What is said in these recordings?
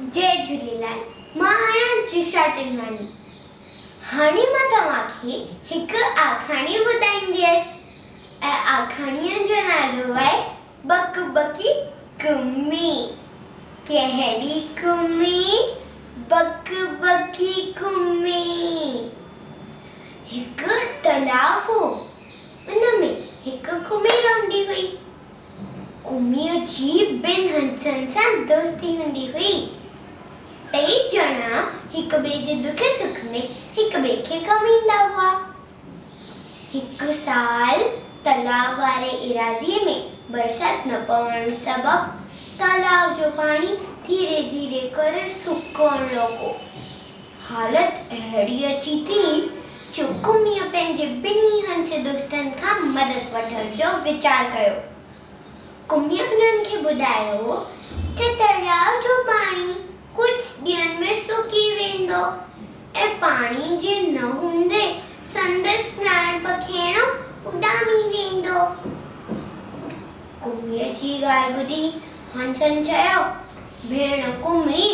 जय झूलेलाल। मां आहियां जिशा टिलवानी। हाणे मां तव्हांखे हिकु आखाणी ॿुधाईंदसि ऐं आखाणीअ जो नालो आहे बक बकी कुम्मी। कहिड़ी कुम्मी? बक बकी कुम्मी। हिकु तलाव हो, उनमें हिकु कुम्मी रहंदी हुई। कुम्मीअ जी ॿिनि हंसनि सां दोस्ती हूंदी हुई। टे ॼणा हिक ॿिए जे दुख सुख में हिक ॿिए खे कमु ईंदा हुआ। हिकु साल तलाव वारे इलाइक़े में बरसात न पवण सबबु तालाब जो पानी धीरे धीरे करे सुकण लॻो। हालत अहिड़ी अची थी जो कुम्मीअ पंहिंजे ॿिन्ही हंस दोस्तनि खां मदद वठण जो वीचार कयो। कुम्मीअ हुननि खे ॿुधायो त तालाब जो पाणी कुझु ॾींहंनि में सुकी वेंदो ऐं पाणी जे न हूंदे संदसि प्राण पखियणो उॾामी वेंदो। कुम्मीअ जी ॻाल्हि ॿुधी हंसनि चयो, भेण कुम्मी,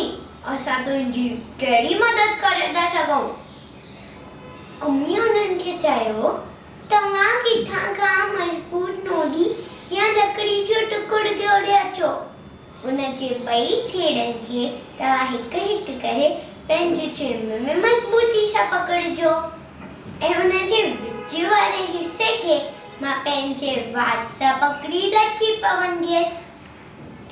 असां तुंहिंजी कहिड़ी मदद करे था सघूं? कुम्मीअ हुननि खे चयो, तव्हां किथां खां मज़बूत नोड़ी या लकड़ी जो टुकड़ो ॻोल्हे अचो। उन जे ॿई छेड़नि खे तव्हां हिकु हिकु करे पंहिंजे चेंब में मज़बूती सां पकड़िजो ऐं उन जे विच वारे हिसे खे मां पंहिंजे वात सां पकड़ी रखी पवंदसि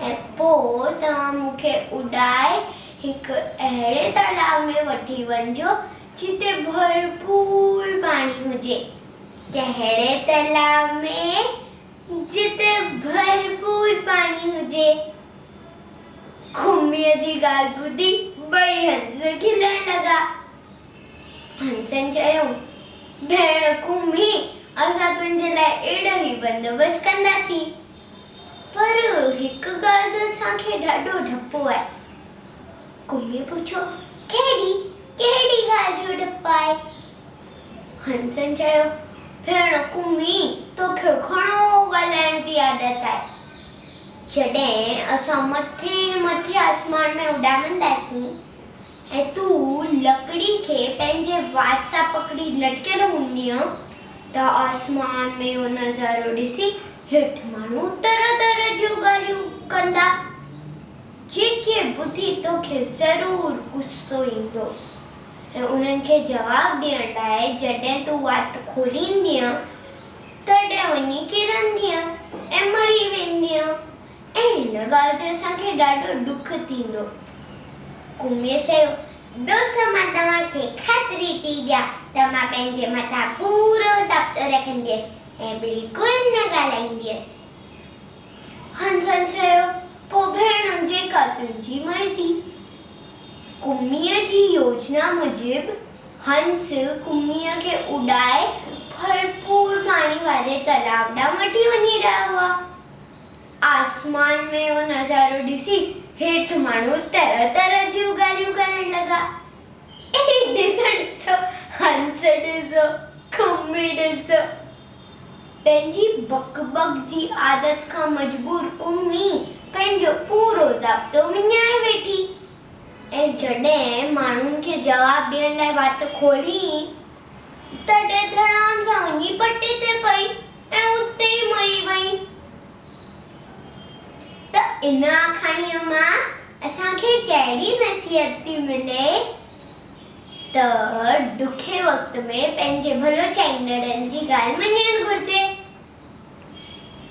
ऐं पोइ तव्हां मूंखे उॾाए हिकु अहिड़े तालाब में वठी वञिजो जिते भरपूर पाणी हुजे। कहिड़े तालाब में? जिते भरपूर पाणी हुजे। कुम्मीअ जी ॻाल्हि ॿुधी ॿई हंस खिलण लॻा। हंसनि चयो, भेण कुम्मी, असां तुंहिंजे लाइ अहिड़ो ई बंदोबस्तु कंदासीं, पर हिकु ॻाल्हि जो असांखे ॾाढो डपु आहे। कुम्मीअ पुछियो, कहिड़ी ॻाल्हि जो डपु आहे? हंसनि चयो, भेण कुम्मी, तोखे घणो ॻाल्हाइण जी आदत आहे। जॾहिं असां मथे आसमान में उॾामंदासीं ऐं तूं लकड़ी खे पंहिंजे वात सां पकड़ी लटकियल हूंदीअ त आसमान में उहो नज़ारो ॾिसी हेठि माण्हू तरह तरह जूं ॻाल्हियूं कंदा, जेके ॿुधी तोखे ज़रूरु गुस्सो ईंदो ऐं उन्हनि खे जवाबु ॾियण लाइ जॾहिं तूं वात खोलींदीअ तॾहिं वञी किरंदीअ ऐं मरी वेंदीअ ऐं हिन ॻाल्हि जो असांखे ॾाढो ॾुख थींदो। कुम्मीअ चयो, दोस्त, मां तव्हांखे ख़ातिरी थी ॾियां त मां पंहिंजे मथां पूरो ज़ाब्तो रखंदसि ऐं बिल्कुलु न ॻाल्हाईंदसि। हंसनि चयो, पोइ भेण जेका तुंहिंजी मर्ज़ी। कुम्मीअ जी योजना मुजिबि हंस कुम्मीअ खे उॾाए भरपूर पाणी वारे तालाब ॾांहुं वठी वञी रहिया हुआ। आसमान में वो नज़ारो ॾिसी हेठि माण्हू तरह तरह जूं ॻाल्हियूं करण लॻा। ॾिसो हंस, ॾिसो कुम्मी, ॾिसो। पंहिंजी बक बक जी आदत खां मजबूर कुम्मी पंहिंजो पूरो ज़ाब्तो विञाए वेठी ऐं जॾहिं माण्हुनि खे जवाबु ॾियण लाइ वात खोली तॾहिं धड़ाम सां वञी पटे ते पई ऐं उते ई मरी वई। त इन आखाणीअ मां असांखे कहिड़ी नसीहत थी मिले त ॾुखे वक़्त में पंहिंजे भलो चाहींदड़नि जी ॻाल्हि मञे।